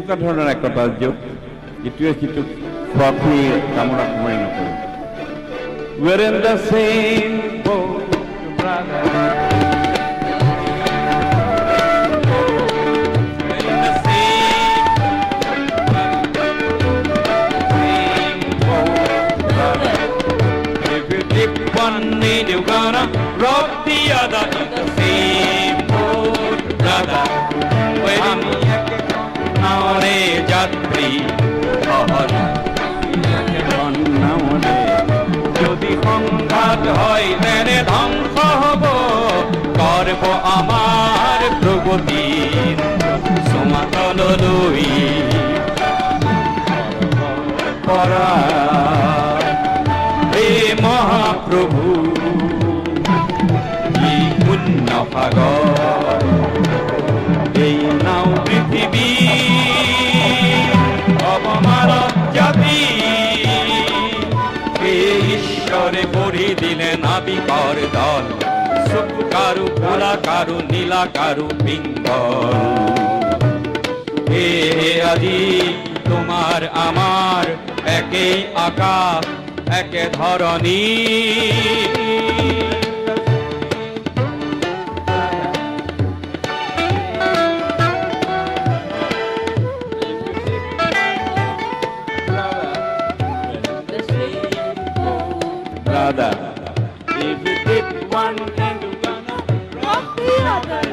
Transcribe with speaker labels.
Speaker 1: এনেকুৱা ধৰণৰ একতা য'ত ইটোৱে সিটোক স্বাৰ্থী কামনা কুমাৰি নকৰে। We're in the same boat, brother. We're in the same boat, brother. If you dip one knee, you're gonna rock the other. In the same boat, brother. We're Naorem যাত্রী যদি সংঘাত হয় তেনে ধ্বংস হব, করব আমার প্রগতির সমাতলই পরা। হে মহাপ্রভু কি পুণ্য সাগর, এই নাও পৃথিবী অবমানব জাতি, ঈশ্বরে পড়ি দিলে নাবিকর দল, সুখ কারু ভোলা কারু নীলা কারু পিঙ্গল। হে আজি তোমার আমার একে আকাশ একে ধরণী, brother. If you dip one and you're gonna rock the other.